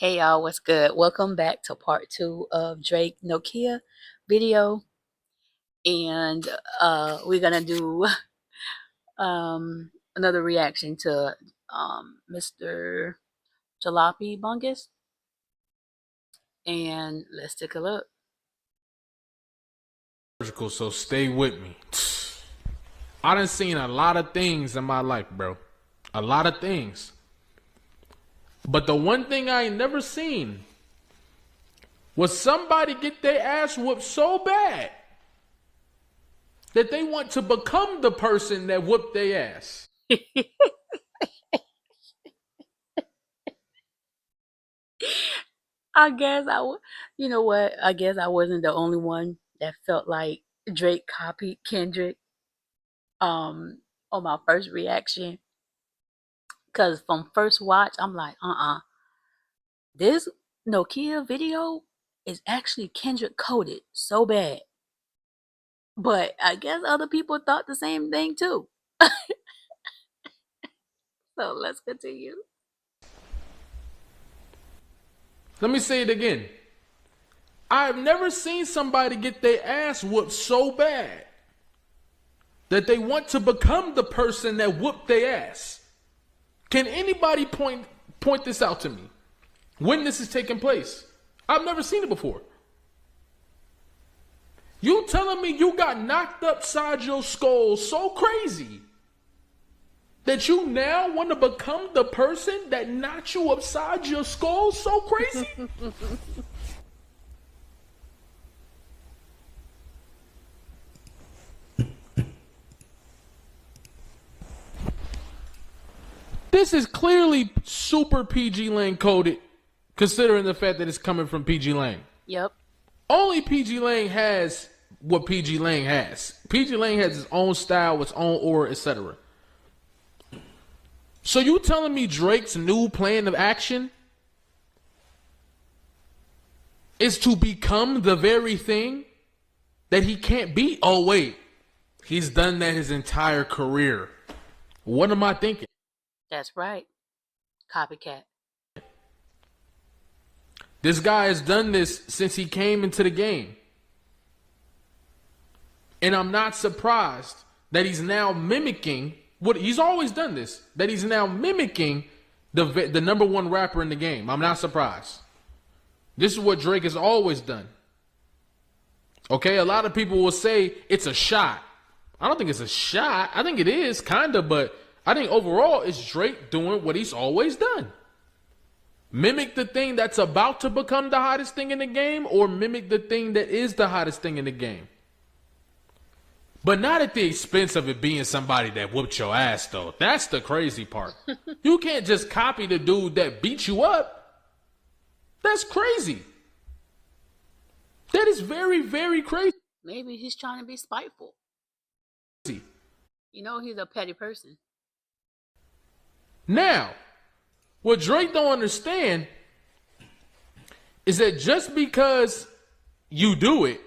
Hey y'all, what's good? Welcome back to part 2 of Drake Nokia video. And we're gonna do another reaction to Mr. Jalopy Bungus. And let's take a look. So stay with me. I done seen a lot of things in my life, bro. A lot of things. But the one thing I ain't never seen was somebody get their ass whooped so bad that they want to become the person that whooped their ass. You know what? I guess I wasn't the only one that felt like Drake copied Kendrick on my first reaction. Cause from first watch, I'm like, this Nokia video is actually Kendrick coded so bad. But I guess other people thought the same thing too. So let's continue. Let me say it again. I've never seen somebody get their ass whooped so bad that they want to become the person that whooped their ass. Can anybody point this out to me? When this is taking place? I've never seen it before. You telling me you got knocked upside your skull so crazy that you now want to become the person that knocked you upside your skull so crazy? This is clearly super PG Lang coded, considering the fact that it's coming from PG Lang. Yep. Only PG Lang has what PG Lang has. PG Lang has his own style, its own aura, etc. So you telling me Drake's new plan of action is to become the very thing that he can't be? Oh wait, he's done that his entire career. What am I thinking? That's right. Copycat. This guy has done this since he came into the game. And I'm not surprised that he's now mimicking what he's always done this, that he's now mimicking the number one rapper in the game. I'm not surprised. This is what Drake has always done. Okay, a lot of people will say it's a shot. I don't think it's a shot. I think it is, kind of, but I think overall it's Drake doing what he's always done. Mimic the thing that's about to become the hottest thing in the game, or mimic the thing that is the hottest thing in the game. But not at the expense of it being somebody that whooped your ass, though. That's the crazy part. You can't just copy the dude that beat you up. That's crazy. That is very, very crazy. Maybe he's trying to be spiteful. You know, he's a petty person. Now, what Drake don't understand is that just because you do it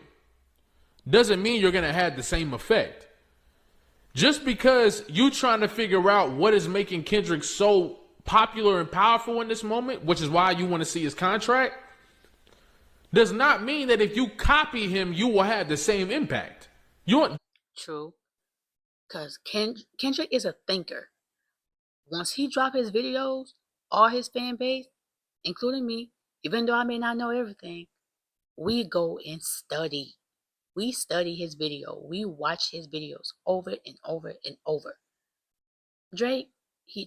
doesn't mean you're going to have the same effect. Just because you trying to figure out what is making Kendrick so popular and powerful in this moment, which is why you want to see his contract, does not mean that if you copy him, you will have the same impact. True. Because Kendrick is a thinker. Once he drop his videos, all his fan base, including me, even though I may not know everything, we go and study. We study his video. We watch his videos over and over and over. Drake, he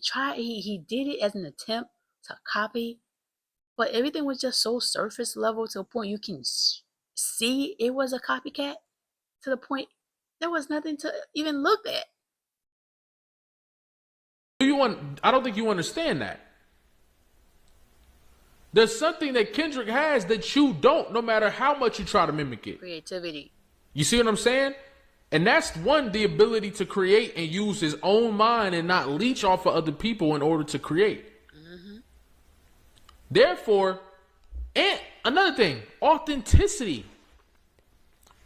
did it as an attempt to copy, but everything was just so surface level to a point you can see it was a copycat, to the point there was nothing to even look at. I don't think you understand that. There's something that Kendrick has that you don't, no matter how much you try to mimic it. Creativity. You see what I'm saying? And that's one, the ability to create and use his own mind and not leech off of other people in order to create. Mm-hmm. Therefore, and another thing, authenticity.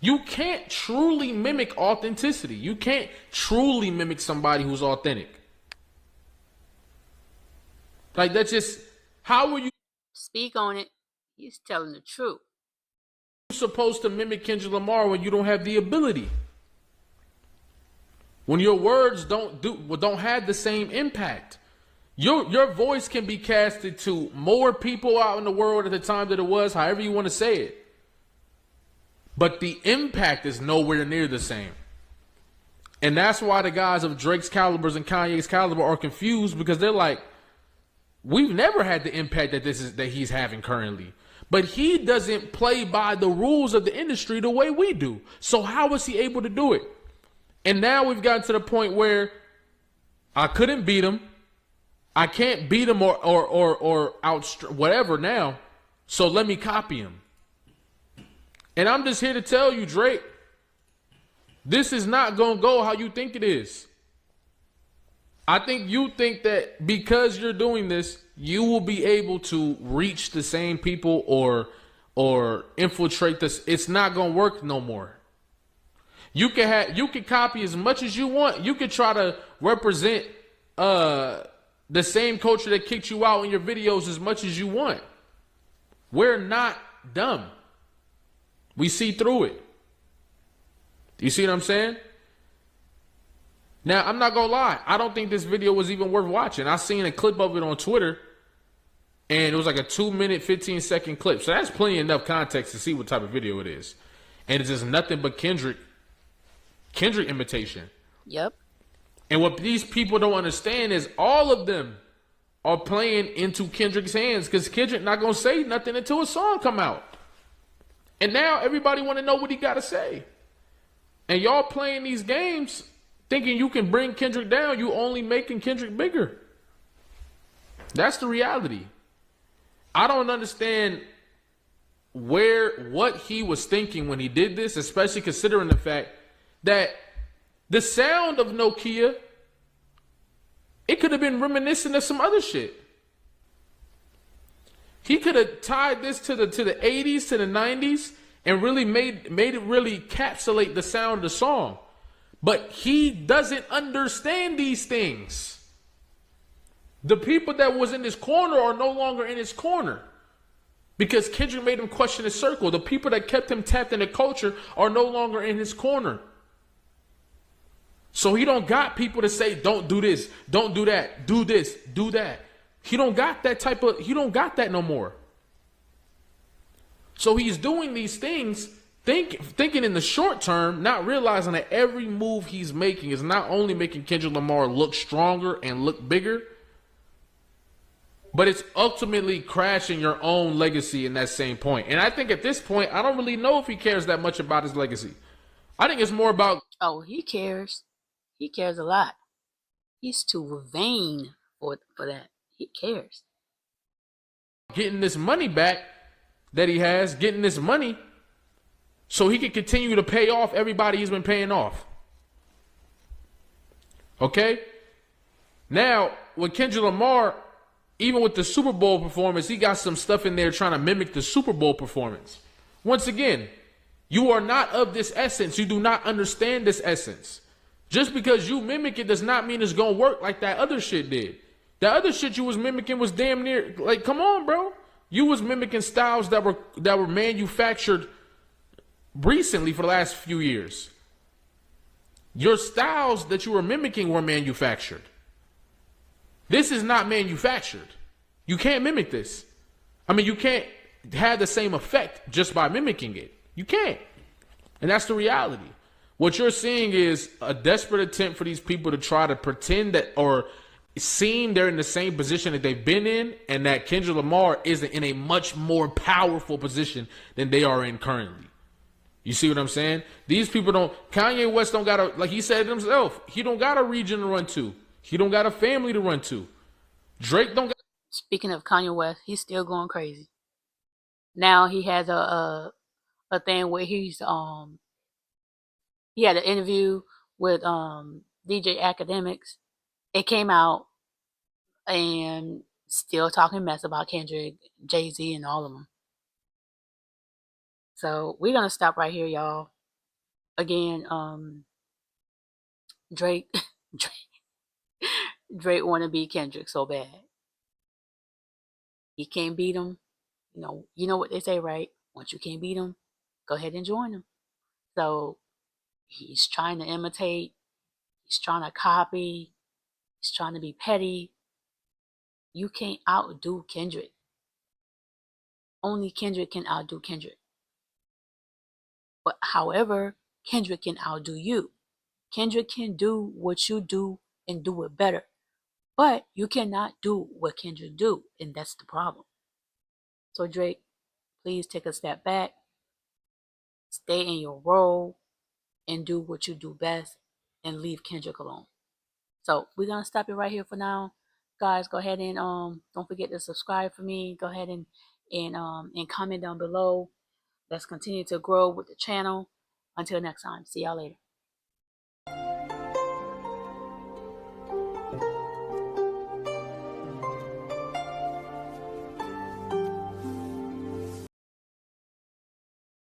You can't truly mimic authenticity. You can't truly mimic somebody who's authentic. Like, that's just, how will you Speak on it. He's telling the truth. You're supposed to mimic Kendrick Lamar when you don't have the ability. When your words don't have the same impact. Your voice can be casted to more people out in the world at the time that it was, however you want to say it. But the impact is nowhere near the same. And that's why the guys of Drake's calibers and Kanye's caliber are confused, because they're like, we've never had the impact that he's having currently. But he doesn't play by the rules of the industry the way we do. So how was he able to do it? And now we've gotten to the point where I couldn't beat him. I can't beat him or out whatever now. So let me copy him. And I'm just here to tell you, Drake, this is not going to go how you think it is. I think you think that because you're doing this, you will be able to reach the same people or infiltrate this. It's not going to work no more. You can copy as much as you want. You can try to represent the same culture that kicked you out in your videos as much as you want. We're not dumb. We see through it. You see what I'm saying? Now, I'm not going to lie. I don't think this video was even worth watching. I seen a clip of it on Twitter, and it was like a 2-minute, 15-second clip. So that's plenty enough context to see what type of video it is. And it's just nothing but Kendrick imitation. Yep. And what these people don't understand is all of them are playing into Kendrick's hands, because Kendrick not going to say nothing until a song come out. And now everybody want to know what he got to say. And y'all playing these games thinking you can bring Kendrick down. You only making Kendrick bigger. That's the reality. I don't understand what he was thinking when he did this, especially considering the fact that the sound of Nokia, it could have been reminiscent of some other shit. He could have tied this to the 80s, to the 90s, and really made it really encapsulate the sound of the song. But he doesn't understand these things. The people that was in his corner are no longer in his corner, because Kendrick made him question his circle. The people that kept him tapped into culture are no longer in his corner. So he don't got people to say, don't do this, don't do that, do this, do that. He don't got that no more. So he's doing these things, thinking in the short term, not realizing that every move he's making is not only making Kendrick Lamar look stronger and look bigger, but it's ultimately crashing your own legacy in that same point. And I think at this point, I don't really know if he cares that much about his legacy. I think it's more about... Oh, he cares. He cares a lot. He's too vain for that. He cares. Getting this money back that he has, getting this money so he can continue to pay off everybody he's been paying off. Okay? Now, with Kendrick Lamar, even with the Super Bowl performance, he got some stuff in there trying to mimic the Super Bowl performance. Once again, you are not of this essence. You do not understand this essence. Just because you mimic it does not mean it's going to work like that other shit did. The other shit you was mimicking was damn near, like, come on, bro. You was mimicking styles that were manufactured recently for the last few years. Your styles that you were mimicking were manufactured. This is not manufactured. You can't mimic this. I mean, you can't have the same effect just by mimicking it. You can't. And that's the reality. What you're seeing is a desperate attempt for these people to try to pretend that, or seem they're in the same position that they've been in, and that Kendrick Lamar is in a much more powerful position than they are in currently. You see what I'm saying? These people don't... Kanye West don't got a... Like he said himself, he don't got a region to run to. He don't got a family to run to. Drake don't got... Speaking of Kanye West, he's still going crazy. Now he has a thing where he had an interview with DJ Academics. It came out, and still talking mess about Kendrick, Jay-Z, and all of them. So we're gonna stop right here, y'all. Again, Drake want to beat Kendrick so bad. He can't beat him. You know what they say, right? Once you can't beat them, go ahead and join them. So he's trying to imitate, he's trying to copy, he's trying to be petty. You can't outdo Kendrick. Only Kendrick can outdo Kendrick. But however, Kendrick can outdo you. Kendrick can do what you do and do it better. But you cannot do what Kendrick do, and that's the problem. So Drake, please take a step back, stay in your role, and do what you do best, and leave Kendrick alone. So we're gonna stop it right here for now, guys. Go ahead and don't forget to subscribe for me. Go ahead and comment down below. Let's continue to grow with the channel. Until next time, see y'all later.